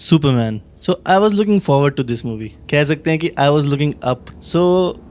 Superman. So I was looking forward to this movie. कह सकते हैं कि I was looking up. So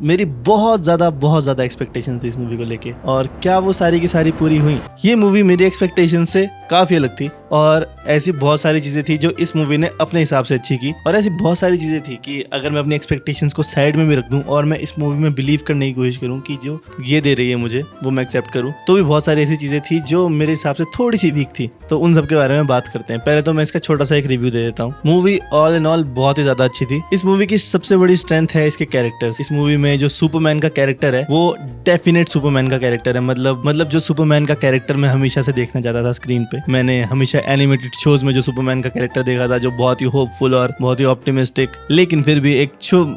मेरी बहुत ज़्यादा एक्सपेक्टेशन थी इस मूवी को लेके, और क्या वो सारी की सारी पूरी हुई। ये मूवी मेरी एक्सपेक्टेशन से काफ़ी अलग थी, और ऐसी बहुत सारी चीज़ें थी जो इस मूवी ने अपने हिसाब से अच्छी की, और ऐसी बहुत सारी चीज़ें थी कि अगर मैं अपनी एक्सपेक्टेशंस को साइड में भी रख दूं और मैं इस मूवी में बिलीव करने की कोशिश करूं कि जो ये दे रही है मुझे वो मैं एक्सेप्ट करूं, तो भी बहुत सारी ऐसी चीज़ें थी जो मेरे हिसाब से थोड़ी सी वीक थी। तो उन सब के बारे में बात करते हैं। पहले तो मैं इसका छोटा सा एक रिव्यू दे देता हूँ। मूवी ऑल इन ऑल बहुत ही ज़्यादा अच्छी थी। इस मूवी की सबसे बड़ी स्ट्रेंथ है इसके कैरेक्टर्स। इस मूवी में जो सुपरमैन का कैरेक्टर है वो डेफिनेट सुपरमैन का कैरेक्टर है। मतलब जो सुपरमैन का कैरेक्टर मैं हमेशा से देखना चाहता था स्क्रीन पे। मैंने हमेशा एनिमेटेड शोज में जो सुपरमैन का कैरेक्टर देखा था, जो बहुत ही होपफुल और बहुत ही ऑप्टिमिस्टिक, लेकिन फिर भी एक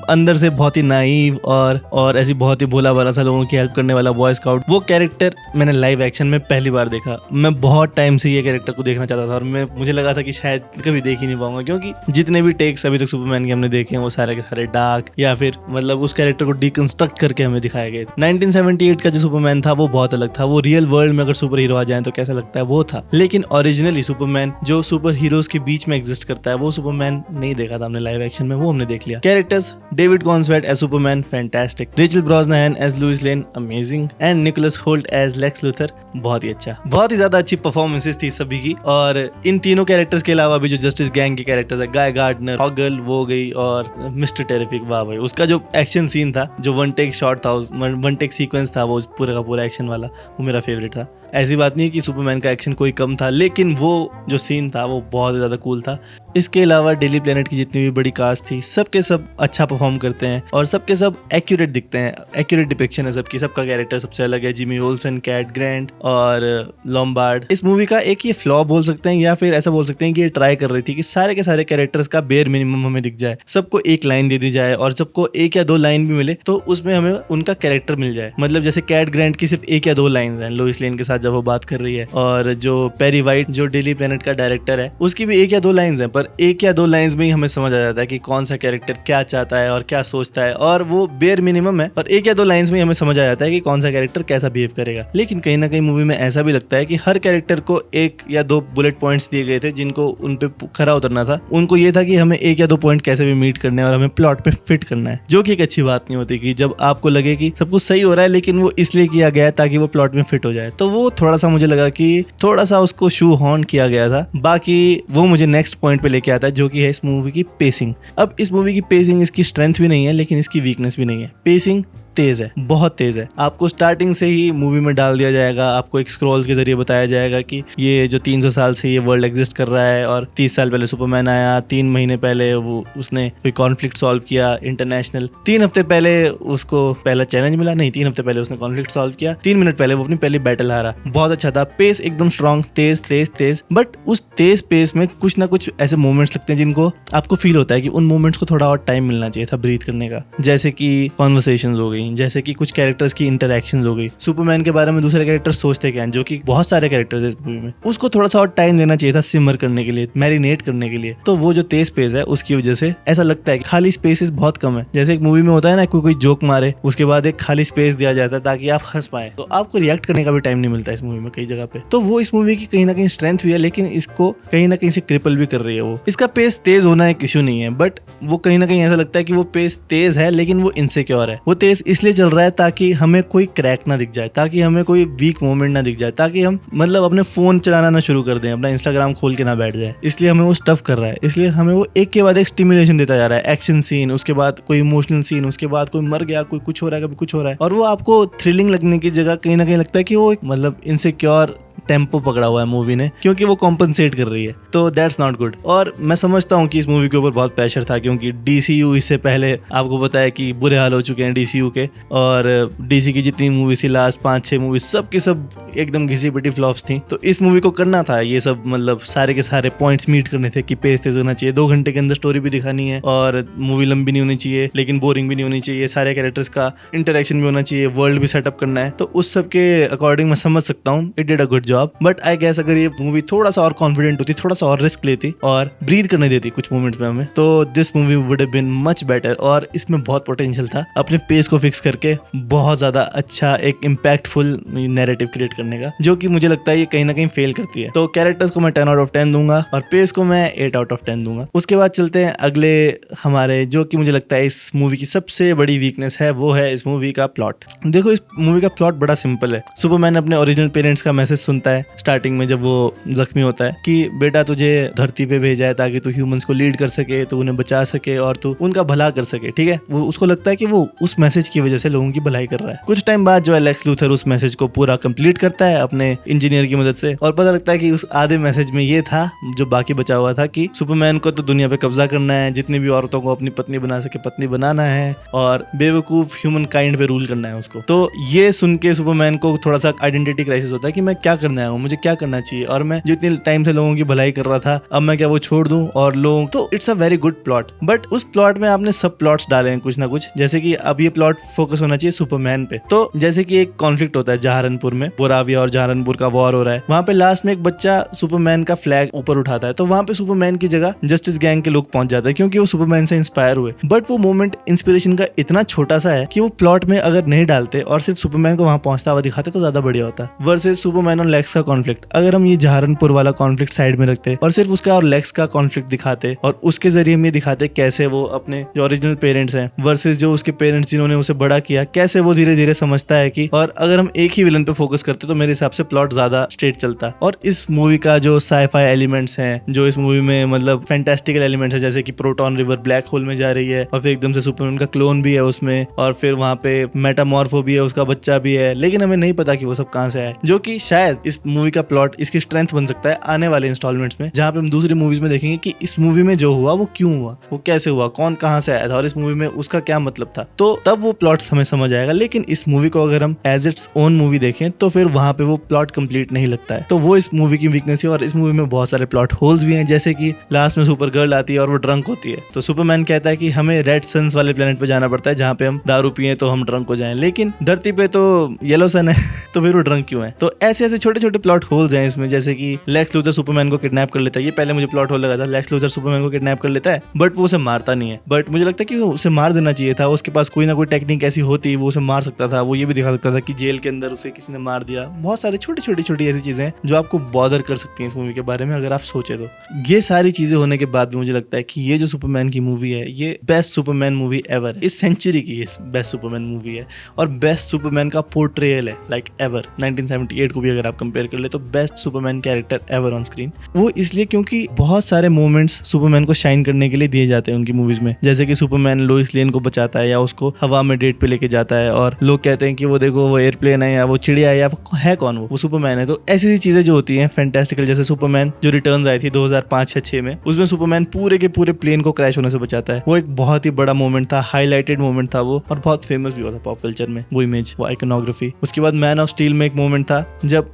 अंदर से बहुत ही नाइव और ऐसी बहुत ही भोला भाला सा लोगों की हेल्प करने वाला बॉय स्काउट, वो कैरेक्टर मैंने लाइव एक्शन में पहली बार देखा। मैं बहुत टाइम से ये कैरेक्टर को देखना चाहता था, और मुझे लगा था कि शायद कभी देख ही नहीं पाऊंगा, क्योंकि जितने भी टेक्स अभी तक सुपरमैन के हमने देखे हैं वो सारे के सारे डार्क, या फिर मतलब उस कैरेक्टर को डिकंस्ट्रक्ट करके हमें दिखाया गया। 1978 का जो सुपरमैन था वो बहुत अलग था। वो रियल वर्ल्ड में अगर सुपर हीरो आ जाए तो कैसा लगता है वो था, लेकिन ओरिजिनली सुपरमैन जो सुपर हीरोज के बीच में एग्जिस्ट करता है वो सुपरमैन नहीं देखा था हमने लाइव एक्शन में, वो हमने देख लिया। Characters: David Corenswet as Superman, fantastic. Rachel Brosnahan as Lois Lane, amazing. And Nicholas Hoult as Lex Luthor, बहुत ही अच्छा। बहुत ही ज्यादा अच्छी परफॉर्मेंसेस थी सभी की। और इन तीनों कैरेक्टर्स के अलावा भी जो जस्टिस गैंग के कैरेक्टर्स है, गाय गार्डनर, हॉगल, वो गई, और मिस्टर टेरिफिक, वाह भाई, उसका जो एक्शन सीन था, जो वन टेक शॉट था, वन टेक सीक्वेंस था, वो पूरा का पूरा एक्शन वाला, वो मेरा फेवरेट था। ऐसी बात नहीं कि सुपरमैन का एक्शन कोई कम था, लेकिन वो जो सीन था वो बहुत ज़्यादा कूल था। इसके अलावा डेली प्लेनेट की जितनी भी बड़ी कास्ट थी, सबके सब अच्छा परफॉर्म करते हैं, और सबके सब एक्यूरेट दिखते हैं। एक्यूरेट डिपिक्शन है सबकी, सबका कैरेक्टर सबसे अलग है। जिमी ओल्सन, कैट ग्रैंट और लॉम्बार्ड। इस मूवी का एक ये फ्लॉ बोल सकते हैं, या फिर ऐसा बोल सकते हैं कि ये ट्राई कर रही थी कि सारे के सारे कैरेक्टर्स का बेयर मिनिमम हमें दिख जाए, सबको एक लाइन दे दी जाए, और सबको एक या दो लाइन भी मिले तो उसमें हमें उनका कैरेक्टर मिल जाए। मतलब जैसे कैट ग्रैंट की सिर्फ एक या दो लाइन है लोइस लेन के साथ जब वो बात कर रही है, और जो पेरी वाइट जो डेली प्लेनेट का डायरेक्टर है, उसकी भी एक या दो लाइंस हैं, पर एक या दो लाइंस में ही हमें समझ आ जाता है कि कौन सा कैरेक्टर क्या चाहता है और क्या सोचता है, और वो बेयर मिनिमम है, पर एक या दो लाइंस में हमें समझ आ जाता है कि कौन सा कैरेक्टर कैसा बिहेव करेगा। लेकिन कहीं ना कहीं मूवी में ऐसा भी लगता है कि हर कैरेक्टर को एक या दो बुलेट पॉइंट्स दिए गए थे जिनको उन पे खरा उतरना था। उनको ये था कि हमें एक या दो पॉइंट कैसे भी मीट करने हैं और हमें प्लॉट पे फिट करना है, जो कि एक अच्छी बात नहीं होती कि जब आपको लगे कि सब कुछ सही हो रहा है लेकिन वो इसलिए किया गया है ताकि वो प्लॉट में फिट हो जाए। तो वो थोड़ा सा मुझे लगा कि थोड़ा सा उसको शू हॉर्न किया गया था। बाकी वो मुझे नेक्स्ट पॉइंट पे लेके आता है, जो कि है इस मूवी की पेसिंग। अब इस मूवी की पेसिंग इसकी स्ट्रेंथ भी नहीं है, लेकिन इसकी वीकनेस भी नहीं है। पेसिंग तेज है, बहुत तेज है। आपको स्टार्टिंग से ही मूवी में डाल दिया जाएगा, आपको एक स्क्रॉल्स के जरिए बताया जाएगा कि ये जो 300 साल से ये वर्ल्ड एग्जिस्ट कर रहा है, और 30 साल पहले सुपरमैन आया, 3 महीने पहले वो उसने कोई कॉन्फ्लिक्ट सॉल्व किया इंटरनेशनल, 3 हफ्ते पहले उसको पहला चैलेंज मिला, नहीं 3 हफ्ते पहले उसने कॉन्फ्लिक्ट सॉल्व किया, 3 मिनट पहले वो अपनी पहली बैटल हारा। बहुत अच्छा था, पेस एकदम स्ट्रॉन्ग, तेज। बट उस तेज पेस में कुछ ना कुछ ऐसे मोमेंट्स लगते हैं जिनको आपको फील होता है कि उन मोमेंट्स को थोड़ा और टाइम मिलना चाहिए था ब्रीथ करने का। जैसे कि कॉन्वर्सेशंस हो गई, जैसे कि कुछ कैरेक्टर्स की इंटरैक्शंस हो गई, सुपरमैन के बारे में दूसरे कैरेक्टर्स सोचते क्या हैं, जो कि बहुत सारे कैरेक्टर्स हैं इस मूवी में, उसको थोड़ा सा और टाइम देना चाहिए था सिमर करने के लिए, मैरिनेट करने के लिए। तो वो जो तेज पेस है उसकी वजह से ऐसा लगता है कि खाली स्पेसेस बहुत कम है। जैसे एक मूवी में होता है ना, कोई जोक मारे उसके बाद एक खाली स्पेस दिया जाता है ताकि आप हंस पाए, तो आपको रिएक्ट करने का भी टाइम नहीं मिलता इस मूवी में कई जगह पे। तो वो इस मूवी की कहीं ना कहीं स्ट्रेंथ भी है, लेकिन इसको कहीं ना कहीं से क्रिपल भी कर रही है। वो इसका पेस तेज होना एक इशू नहीं है, बट वो कहीं ना कहीं ऐसा लगता है कि वो पेस तेज है लेकिन वो इनसिक्योर है। वो तेज इसलिए चल रहा है ताकि हमें कोई क्रैक ना दिख जाए, ताकि हमें कोई वीक मोमेंट ना दिख जाए, ताकि हम मतलब अपने फोन चलाना ना शुरू कर दें, अपना इंस्टाग्राम खोल के ना बैठ जाए। इसलिए हमें वो स्टफ कर रहा है, इसलिए हमें वो एक के बाद एक स्टिमुलेशन देता जा रहा है। एक्शन सीन, उसके बाद कोई इमोशनल सीन, उसके बाद कोई मर गया, कोई कुछ हो रहा है, कभी कुछ हो रहा है, और वो आपको थ्रिलिंग लगने की जगह कहीं ना कहीं लगता है कि वो मतलब इनसिक्योर टेम्पो पकड़ा हुआ है मूवी ने, क्योंकि वो कॉम्पनसेट कर रही है। तो दैट्स नॉट गुड। और मैं समझता हूँ कि इस मूवी के ऊपर बहुत प्रेशर था, क्योंकि DCU इससे पहले आपको पता है कि बुरे हाल हो चुके हैं DCU के, और DC की जितनी मूवीज थी लास्ट 5-6 मूवीज, सब की सब एकदम घिसी पिटी फ्लॉप्स थी। तो इस मूवी को करना था ये सब, मतलब सारे के सारे पॉइंट्स मीट करने थे कि पेस तेज होना चाहिए, 2 घंटे के अंदर स्टोरी भी दिखानी है, और मूवी लंबी नहीं होनी चाहिए लेकिन बोरिंग भी नहीं होनी चाहिए, सारे कैरेक्टर्स का इंटरेक्शन भी होना चाहिए, वर्ल्ड भी सेटअप करना है। तो उस सब के अकॉर्डिंग मैं समझ सकता हूँ it did a good job, but I guess अगर ये मूवी थोड़ा सा और कॉन्फिडेंट होती, थोड़ा सा और रिस्क लेती और ब्रीथ करने देती कुछ मोमेंट्स में हमें, तो this movie would have been much better. और इसमें बहुत पोटेंशियल था अपने पेस को फिक्स करके बहुत ज्यादा अच्छा एक इम्पैक्टफुल नैरेटिव क्रिएट करने का, जो कि मुझे लगता है ये कहीं ना कहीं फेल करती है। तो कैरेक्टर्स को मैं 10 आउट ऑफ 10 दूंगा और पेस को मैं 8 आउट ऑफ 10 दूंगा। उसके बाद चलते हैं अगले हमारे, जो कि मुझे लगता है इस मूवी की सबसे बड़ी वीकनेस है, वो है इस मूवी का प्लॉट। देखो इस मूवी का प्लॉट बड़ा सिंपल है। सुपरमैन अपने ओरिजिनल पेरेंट्स का मैसेज सुनता है स्टार्टिंग में जब वो जख्मी होता है कि बेटा तुझे धरती पे भेजा है ताकि तू ह्यूमंस को लीड कर सके, तू उन्हें बचा सके और तू उनका भला कर सके, ठीक है। वो उसको लगता है कि वो उस मैसेज की वजह से लोगों की भलाई कर रहा है। कुछ टाइम बाद जो है लेक्स लूथर उस मैसेज को पूरा कंप्लीट करता है अपने इंजीनियर की मदद से, और पता लगता है कि उस आधे मैसेज में ये था जो बाकी बचा हुआ था कि सुपरमैन को तो दुनिया पे कब्जा करना है, जितनी भी औरतों को अपनी पत्नी बना सके पत्नी बनाना है, और बेवकूफ ह्यूमन काइंड पे रूल करना है उसको। तो ये सुन के सुपरमैन को थोड़ा सा आइडेंटिटी क्राइसिस होता है कि मैं क्या करने आया हूँ, मुझे क्या करना चाहिए, और मैं जितने टाइम से लोगों की भलाई कर रहा था अब मैं क्या वो छोड़ दूं और लोग। तो it's a very good plot, but उस प्लॉट में आपने सब प्लॉट्स डाले हैं कुछ ना कुछ, जैसे कि अब ये प्लॉट फोकस होना चाहिए सुपरमैन पे। तो जैसे कि एक कॉन्फ्लिक्ट होता है जहारनपुर में, बोराविया और जहारनपुर का वॉर हो रहा है, वहां पे लास्ट में एक बच्चा सुपरमैन का फ्लैग ऊपर उठाता है, तो वहां पे सुपरमैन की जगह जस्टिस गैंग के लोग पहुंच जाते हैं क्योंकि वो सुपरमैन से इंस्पायर हुए। बट वो मोमेंट इंस्पिरेशन का इतना छोटा सा है कि वो प्लॉट में अगर नहीं डालते और सिर्फ सुपरमैन को वहां पहुंचता हुआ दिखाते तो ज्यादा बढ़िया होता। वर्सेस सुपरमैन और लेक्स का कॉन्फ्लिक्ट, अगर हम ये जहारनपुर वाला कॉन्फ्लिक्ट साइड में रखते और सिर्फ उसका और लेक्स का कॉन्फ्लिक्ट दिखाते और उसके जरिए हम ये दिखाते कैसे वो अपने जो ओरिजिनल पेरेंट्स हैं वर्सेस जो उसके पेरेंट्स जिन्होंने उसे बड़ा किया, कैसे वो धीरे धीरे समझता है कि, और अगर हम एक ही विलन पे फोकस करते तो मेरे हिसाब से प्लॉट ज्यादा स्ट्रेट चलता। और इस मूवी का जो साइफाई एलिमेंट्स हैं, जो इस मूवी में मतलब फैंटास्टिकल एलिमेंट्स है, जैसे कि प्रोटॉन रिवर ब्लैक होल में जा रही है और फिर एकदम से सुपरमैन का क्लोन भी है उसमें, और फिर वहां पे मेटामॉर्फो भी है, उसका बच्चा भी है, लेकिन हमें नहीं पता कि वो सब कहां से आए, जो कि शायद इस मूवी का प्लॉट इसकी स्ट्रेंथ बन सकता है आने वाले इंस्टॉलमेंट्स में, जहां पे हम दूसरी मूवीज में देखेंगे कि इस मूवी में जो हुआ वो क्यों हुआ, वो कैसे हुआ, कौन कहां से आया था और इस मूवी में उसका क्या मतलब था। तो तब वो प्लॉट हमें समझ आएगा। लेकिन इस मूवी को अगर हम एज इट्स ओन मूवी देखें तो फिर वहां पे वो प्लॉट कंप्लीट नहीं लगता है। तो वो इस मूवी की वीकनेस है। और इस मूवी में बहुत सारे प्लॉट होल्स भी हैं, जैसे कि लास्ट में सुपर गर्ल आती है और वो ड्रंक होती है, तो सुपरमैन कहता है कि हमें रेड सन्स वाले प्लेनेट पे जाना पड़ता है जहाँ पे हम दारू पिए तो हम ड्रंक हो जाएं, लेकिन धरती पे तो येलो सन है तो फिर वो ड्रंक क्यों है। तो ऐसे ऐसे छोटे छोटे प्लॉट होल्स हैं इसमें, जैसे कि लेक्स लूथर सुपरमैन को किडनैप कर लेता है। ये पहले मुझे प्लॉट होल लगा था, लेक्स लूथर सुपरमैन को किडनैप कर लेता है बट वो उसे मारता नहीं है। बट मुझे लगता है कि उसे मार देना चाहिए था, उसके पास कोई ना कोई टेक्निक ऐसी होती वो उसे मार सकता था, वो ये भी दिखा सकता था कि जेल के अंदर उसे किसी ने मार दिया। बहुत सारे छोटी छोटी ऐसी चीजें जो आपको बॉदर कर सकती हैं इस मूवी के बारे में अगर आप सोचे तो। ये सारी चीजें होने के बाद भी मुझे लगता है कि ये जो सुपरमैन की मूवी है ये बेस्ट सुपरमैन मूवी एवर, इस सेंचुरी की बेस्ट सुपरमैन मूवी है और बेस्ट सुपरमैन का पोर्ट्रेयल है लाइक एवर। 1978 को भी अगर आप कंपेयर कर ले तो best Superman character ever on screen. वो इसलिए क्योंकि बहुत सारे मोमेंट्स सुपरमैन को शाइन करने के लिए दिए जाते हैं उनकी मूवीज में, जैसे कि सुपरमैन लोइस लेन को बचाता है या उसको हवा में डेट पे लेके जाता है और लोग कहते हैं कि वो देखो वो एयरप्लेन है या वो चिड़िया है या है कौन, वो सुपरमैन है। तो ऐसी ऐसी चीजें जो होती हैं फैंटास्टिकल, जैसे सुपरमैन जो रिटर्न्स आई थी 2005-6 में, उसमें सुपरमैन पूरे के पूरे प्लेन को क्रैश होने से बचाता है। वो एक बहुत ही बड़ा मोमेंट था, हाईलाइटेड मोमेंट था वो, और बहुत फेमस भी हुआ था पॉप कल्चर में वो इमेज, वो आइकनोग्राफी। उसके बाद मैन ऑफ स्टील में एक मोमेंट था जब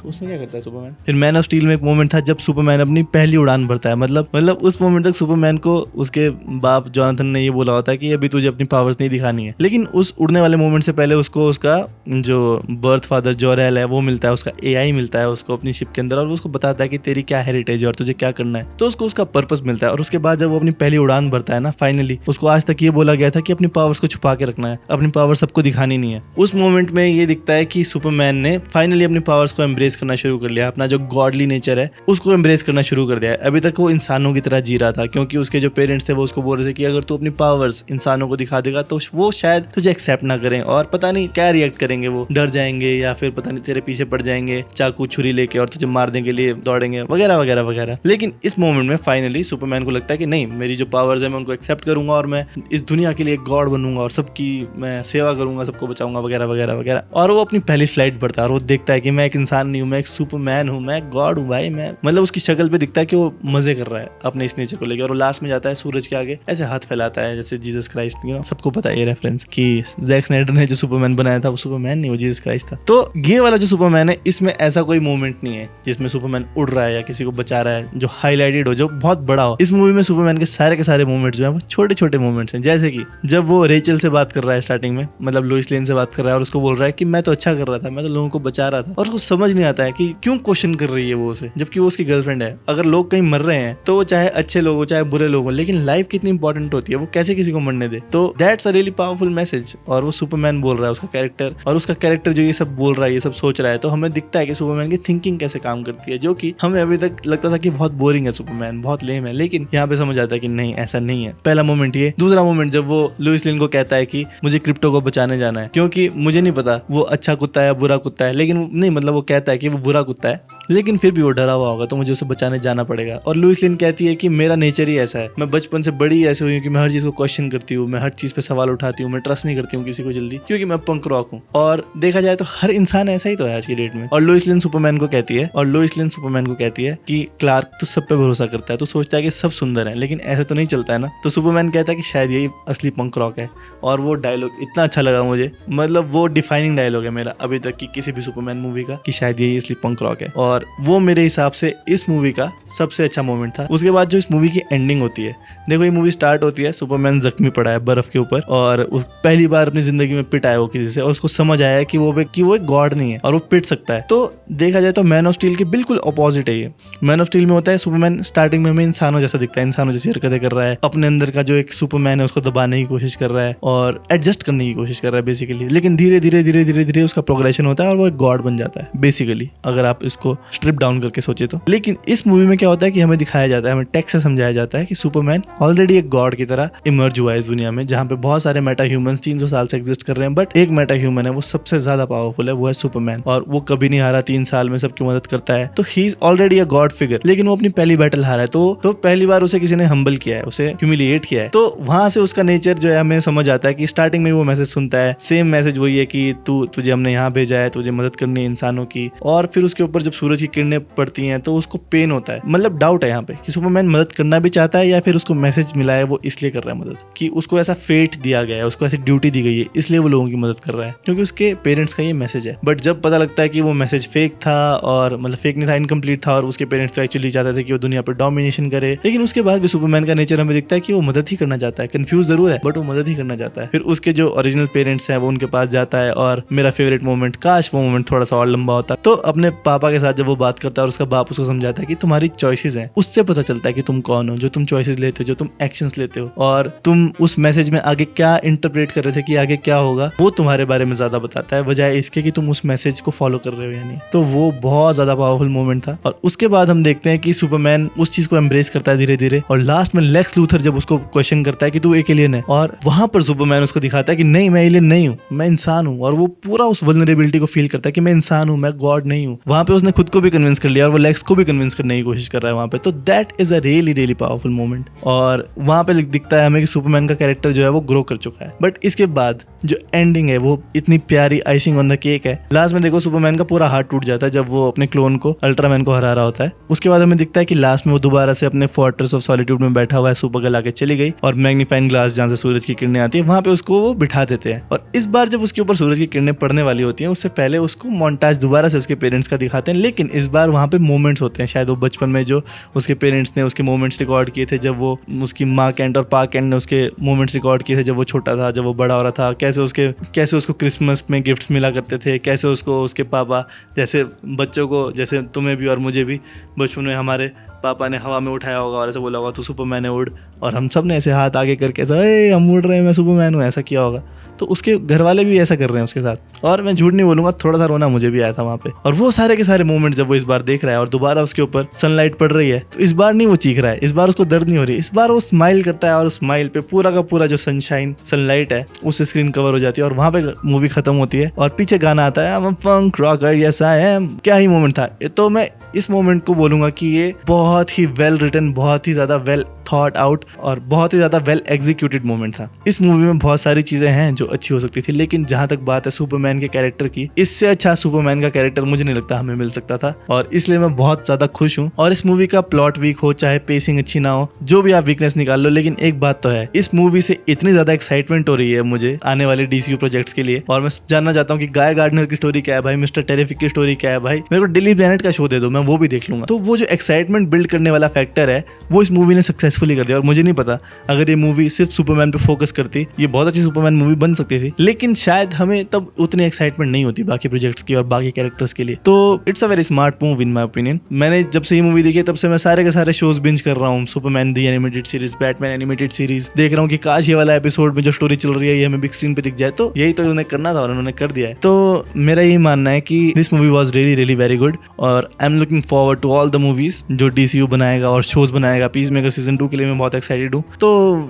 उसमें क्या करता है सुपरमैन, फिर मैन ऑफ स्टील में एक मोमेंट था जब सुपरमैन अपनी पहली उड़ान भरता है। मतलब उस मोमेंट तक सुपरमैन को उसके बाप जॉनथन ने ये बोला होता है कि अभी तुझे अपनी पावर्स नहीं दिखानी है, लेकिन उस उड़ने वाले मोमेंट से पहले उसको उसका जो बर्थ फादर जोरेल है वो मिलता है, उसका एआई मिलता है उसको अपनी शिप के अंदर, और उसको बताता है कि तेरी क्या हेरिटेज है और तुझे क्या करना है, तो उसको उसका पर्पस मिलता है। और उसके बाद जब वो अपनी पहली उड़ान भरता है ना, फाइनली उसको आज तक ये बोला गया था कि अपनी पावर्स को छुपा के रखना है, अपनी पावर सबको दिखानी नहीं है। उस मोमेंट में ये दिखता है कि सुपरमैन ने फाइनली अपनी पावर्स को एम्ब्रेस करना शुरू कर लिया, अपना जो गॉडली नेचर है उसको एम्ब्रेस करना शुरू कर दिया है। अभी तक वो इंसानों की तरह जी रहा था क्योंकि उसके जो पेरेंट्स थे वो उसको बोल रहे थे कि अगर तू अपनी पावर्स इंसानों को दिखा देगा तो वो शायद तुझे एक्सेप्ट ना करें और पता नहीं क्या रिएक्ट करेंगे, वो डर जाएंगे या फिर पता नहीं तेरे पीछे पड़ जाएंगे चाकू छुरी लेके और तुझे मारने के लिए दौड़ेंगे वगैरह वगैरह वगैरह। लेकिन इस मोमेंट में फाइनली सुपरमैन को लगता है कि नहीं, मेरी जो पावर्स है मैं उनको एक्सेप्ट करूंगा और मैं इस दुनिया के लिए एक गॉड बनूंगा और सबकी मैं सेवा करूंगा, सबको बचाऊंगा वगैरह वगैरह वगैरह। और वो अपनी पहली फ्लाइट भरता है और वो देखता है कि मैं एक इंसान नहीं हूँ, मैं एक सुपरमैन हूँ, मैं गॉड हूँ भाई, मैं मतलब उसकी शक्ल पे दिखता है कि वो मजे कर रहा है अपने इस नेचर को लेकर। और वो लास्ट में जाता है सूरज के आगे ऐसे हाथ फैलाता है जैसे जीसस क्राइस्ट, यू नो सबको पता है ये रेफरेंस कि जैक स्नाइडर ने जो सुपरमैन बनाया था वो सुपरमैन नहीं, वो जीसस क्राइस्ट था। तो ये वाला जो सुपरमैन है इसमें ऐसा कोई मोमेंट नहीं है जिसमें सुपरमैन उड़ रहा है या किसी को बचा रहा है जो हाईलाइटेड हो, जो बहुत बड़ा हो। इस मूवी में सुपरमैन के सारे मोमेंट्स जो हैं वो छोटे छोटे मोमेंट्स हैं, जैसे कि जब वो रेचल से बात कर रहा है स्टार्टिंग में, मतलब लोइस लेन से बात कर रहा है और उसको बोल रहा है कि मैं तो अच्छा कर रहा था, मैं तो लोगों को बचा रहा था, और उसको समझ नहीं आता है कि क्यों क्वेश्चन कर रही है वो उसे, जबकि वो उसकी गर्लफ्रेंड है। अगर लोग कहीं मर रहे हैं तो वो चाहे अच्छे लोग हो चाहे बुरे लोग हो, लेकिन लाइफ कितनी इंपॉर्टेंट होती है, वो कैसे किसी को मरने दे। तो that's a really powerful message. और वो सुपरमैन बोल रहा है, उसका कैरेक्टर, और उसका कैरेक्टर जो ये सब बोल रहा है, ये सब सोच रहा है, तो हमें दिखता है कि सुपरमैन की थिंकिंग कैसे काम करती है, जो कि हमें अभी तक लगता था कि बहुत बोरिंग है, सुपरमैन बहुत लेम है, लेकिन यहाँ पे समझ आता है कि नहीं, ऐसा नहीं है। पहला मोमेंट ये। दूसरा मोमेंट जब वो लुइस लेन को कहता है कि मुझे क्रिप्टो को बचाने जाना है, क्योंकि मुझे नहीं पता वो अच्छा कुत्ता है या बुरा कुत्ता है, लेकिन नहीं, मतलब वो कहता है कि वो बुरा कुत्ता है, लेकिन फिर भी वो डरा हुआ होगा, तो मुझे उसे बचाने जाना पड़ेगा। और लुइस लेन कहती है कि मेरा नेचर ही ऐसा है, मैं बचपन से बड़ी ऐसे हुई हूँ कि मैं हर चीज को क्वेश्चन करती हूँ, मैं हर चीज पे सवाल उठाती हूँ, मैं ट्रस्ट नहीं करती हूँ किसी को जल्दी, क्योंकि मैं पंक रॉक हूँ। और देखा जाए तो हर इंसान ऐसा ही तो है आज की डेट में। और लुइस लेन सुपरमैन को कहती है कि क्लार्क तू सब पे भरोसा करता है, तू सोचता है कि सब सुंदर है, लेकिन ऐसे तो नहीं चलता है ना। तो सुपरमैन कहता है कि शायद यही असली पंक रॉक है। और वो डायलॉग इतना अच्छा लगा मुझे, मतलब वो डिफाइनिंग डायलॉग है मेरा अभी तक की किसी भी सुपरमैन मूवी का, कि शायद यही असली पंक रॉक है। और वो मेरे हिसाब से इस मूवी का सबसे अच्छा मोमेंट था। उसके बाद जो इस मूवी की एंडिंग होती है, देखो ये मूवी स्टार्ट होती है, सुपरमैन जख्मी पड़ा है बर्फ के ऊपर, और पहली बार अपनी जिंदगी में पिट आया वो किसी से, और उसको समझ आया है कि वो एक गॉड नहीं है और वो पिट सकता है। तो देखा जाए तो मैन ऑफ स्टील के बिल्कुल अपोजिट है ये। मैन ऑफ स्टील में होता है सुपरमैन स्टार्टिंग में हमें इंसानों जैसा दिखता है, इंसानों जैसी हरकतें कर रहा है, अपने अंदर का जो एक सुपरमैन है उसको दबाने की कोशिश कर रहा है और एडजस्ट करने की कोशिश कर रहा है बेसिकली। लेकिन धीरे धीरे उसका प्रोग्रेशन होता है और वो एक गॉड बन जाता है बेसिकली, अगर आप इसको स्ट्रिप डाउन करके सोचे तो। लेकिन इस मूवी में क्या होता है कि हमें दिखाया जाता है, हमें टेक्स्ट से समझाया जाता है कि सुपरमैन ऑलरेडी एक गॉड की तरह इमर्ज हुआ है इस दुनिया में, जहाँ पे बहुत सारे मेटा ह्यूमन 300 साल से एग्जिस्ट कर रहे हैं, बट एक मेटा ह्यूमन है, वो सबसे ज्यादा पावरफुल है, वो है सुपरमैन। और वो कभी नहीं हारा, 3 साल में सबकी मदद करता है, तो he is already a God figure. लेकिन वो अपनी पहली बैटल हारा है, तो पहली बार उसे किसी ने हम्बल किया है, उसे ह्यूमिलिएट किया है। तो वहां से उसका नेचर जो है हमें समझ आता है कि स्टार्टिंग में वो मैसेज सुनता है, सेम मैसेज वही है कि तुझे हमने यहाँ भेजा है, तुझे मदद करनी है इंसानों की। और फिर उसके ऊपर जब सूरज की किरणें पड़ती हैं तो उसको पेन होता है, मतलब डाउट है यहाँ पे कि सुपरमैन मदद करना भी चाहता है या फिर उसको मैसेज मिला है वो इसलिए कर रहा है मदद, कि उसको ऐसा फेट दिया गया है, उसको ऐसी ड्यूटी दी गई है, इसलिए वो लोगों की मदद कर रहा है क्योंकि उसके पेरेंट्स का ये मैसेज है। बट जब पता लगता है कि वो मैसेज फेक था, और मतलब फेक नहीं था, इनकम्प्लीट था, और उसके पेरेंट्स तो एक्चुअली चाहते थे कि वो दुनिया पर डोमिनेशन करे, लेकिन उसके बाद भी सुपरमैन का नेचर हमें दिखता है कि वो मदद ही करना चाहता है, कंफ्यूज जरूर है बट वो मदद ही करना चाहता है। फिर उसके जो ओरिजिनल पेरेंट्स हैं वो उनके पास जाता है, और मेरा फेवरेट मोमेंट, काश वो मोमेंट थोड़ा सा और लंबा होता, तो अपने पापा के साथ जब वो बात करता है और उसका बाप उसको समझाता है कि तुम्हारी चॉइसेस हैं, उससे पता चलता है कि तुम कौन हो, जो तुम चॉइसेस लेते हो, जो तुम एक्शंस लेते हो, और तुम उस मैसेज में आगे क्या इंटरप्रेट कर रहे थे कि आगे क्या होगा, वो तुम्हारे बारे में ज्यादा बताता है बजाय इसके कि तुम उस मैसेज को फॉलो कर रहे हो या नहीं। तो वो बहुत ज्यादा पावरफुल मोमेंट था। और उसके बाद हम देखते हैं कि सुपरमैन उस चीज को एम्ब्रेस करता है धीरे धीरे, और लास्ट में लेक्स लूथर जब उसको क्वेश्चन करता है कि तू एक एलियन है, और वहां पर सुपरमैन उसको दिखाता है कि नहीं, मैं एलियन नहीं हूँ, मैं इंसान हूँ, और वो पूरा उस वल्नरेबिलिटी को फील करता है कि मैं इंसान हूँ, मैं गॉड नहीं हूँ। वहां पे उसने खुद को भी कन्विंस कर लिया और वो लेक्स को भी कन्विंस करने की कोशिश कर रहा है वहां पे। तो that is a really powerful moment. और वहां पे दिखता है हमें कि सुपरमैन का कैरेक्टर जो है वो ग्रो कर चुका है। बट इसके बाद जो एंडिंग है वो इतनी प्यारी आइसिंग ऑन द केक है। लास्ट में देखो सुपरमैन का पूरा हार्ट टूट जाता है जब वो अपने क्लोन को, अल्ट्रामैन को हरा रहा होता है। उसके बाद हमें दिखता है कि लास्ट में वो दोबारा से अपने फोर्ट्रेस ऑफ सॉलिट्यूड में बैठा हुआ है, सुपरगर्ल आके चली गई, और मैग्नीफाइंग ग्लास जहाँ से सूरज की किरणें आती है वहां पे उसको वो बिठा देते हैं। और इस बार जब उसके ऊपर सूरज की किरणें पड़ने वाली होती हैं, उससे पहले उसको मोन्टाज दोबारा से उसके पेरेंट्स का दिखाते हैं, लेकिन इस बार वहां पे मोमेंट्स होते हैं, शायद वो बचपन में जो उसके पेरेंट्स ने उसके मोमेंट्स रिकॉर्ड किए थे, जब वो उसकी माँ कैंट और पा कैंट ने उसके मोमेंट्स रिकॉर्ड किए थे, जब वो छोटा था, जब वो बड़ा हो रहा था, कैसे उसको क्रिसमस में गिफ्ट्स मिला करते थे, कैसे उसको उसके पापा, जैसे बच्चों को, जैसे तुम्हें भी और मुझे भी बचपन में हमारे पापा ने हवा में उठाया होगा और ऐसे बोला होगा तो सुपरमैन है उड़, और हम सब ने ऐसे हाथ आगे करके ऐसा हम उड़ रहे हैं, मैं सुपरमैन हूँ, ऐसा किया होगा। तो उसके घर वाले भी ऐसा कर रहे हैं उसके साथ, और मैं झूठ नहीं बोलूंगा, थोड़ा सा रोना मुझे भी आया था वहाँ पे। और वो सारे के सारे मोमेंट जब वो इस बार देख रहा है और दोबारा उसके ऊपर सनलाइट पड़ रही है, तो इस बार नहीं वो चीख रहा है, इस बार उसको दर्द नहीं हो रही, इस बार वो स्माइल करता है, और स्माइल पे पूरा का पूरा जो सनशाइन सनलाइट है उससे स्क्रीन कवर हो जाती है, और वहाँ पे मूवी खत्म होती है और पीछे गाना आता है, I'm a punk rocker, yes I am। क्या ही मोमेंट था। तो मैं इस मोमेंट को बोलूंगा कि ये बहुत ही वेल रिटन, बहुत ही ज्यादा वेल थॉट आउट और बहुत ही ज्यादा वेल एग्जीक्यूटेड मोमेंट था। इस मूवी में बहुत सारी चीजें हैं जो अच्छी हो सकती थी, लेकिन जहां तक बात है सुपरमैन के कैरेक्टर की, इससे अच्छा सुपरमैन का कैरेक्टर मुझे नहीं लगता हमें मिल सकता था, और इसलिए मैं बहुत ज्यादा खुश हूँ। और इस मूवी का प्लॉट वीक हो, चाहे पेसिंग अच्छी ना हो, जो भी आप वीकनेस निकाल लो, लेकिन एक बात तो है, इस मूवी से इतनी ज्यादा एक्साइटमेंट हो रही है मुझे आने वाले DCU प्रोजेक्ट्स के लिए, और मैं जानना चाहता हूँ कि गाय गार्डनर की स्टोरी क्या है भाई, मिस्टर टेरिफिक की स्टोरी क्या है भाई, मेरे को डेली प्लैनेट का शो दे दो, मैं वो भी देख लूंगा। तो वो जो एक्साइटमेंट बिल्ड करने वाला फैक्टर है वो इस मूवी ने सक्सेसफुली सक्सेसफुली कर दिया। और मुझे नहीं पता अगर ये मूवी सिर्फ सुपरमैन पे फोकस करती, ये बहुत अच्छी सुपरमैन मूवी बन सकती थी, लेकिन शायद हमें तब उतनी एक्साइटमेंट नहीं होती बाकी प्रोजेक्ट्स की और बाकी कैरेक्टर्स के लिए। तो it's a very smart move in my opinion. मैंने जब से ये मूवी देखी तब से मैं सारे के सारे शोज बिंज कर रहा हूँ, Superman the animated series, Batman animated series देख रहा हूँ कि काश ये वाला एपिसोड में जो स्टोरी चल रही है ये हमें बिग स्क्रीन पे दिख जाए। तो यही तो उन्हें करना था और उन्होंने कर दिया है। तो मेरा यही मानना है कि this movie was really really very good और I am looking forward to all the movies जो DCU बनाएगा और शोज बनाएगा। पीसमेकर सीजन 2 के लिए मैं बहुत एक्साइटेड हूँ। तो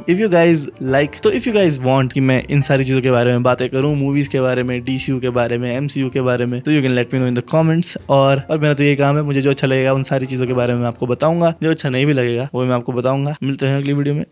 इफ यू गाइज वांट कि मैं इन सारी चीजों के बारे में बातें करूँ, मूवीज के बारे में, DCU के बारे में, MCU के बारे में, तो you can let me know in the comments. और मेरा तो यही काम है, मुझे जो अच्छा लगेगा उन सारी चीजों के बारे में मैं आपको बताऊंगा, जो अच्छा नहीं भी लगेगा वो मैं आपको बताऊंगा। मिलते हैं अगली वीडियो में।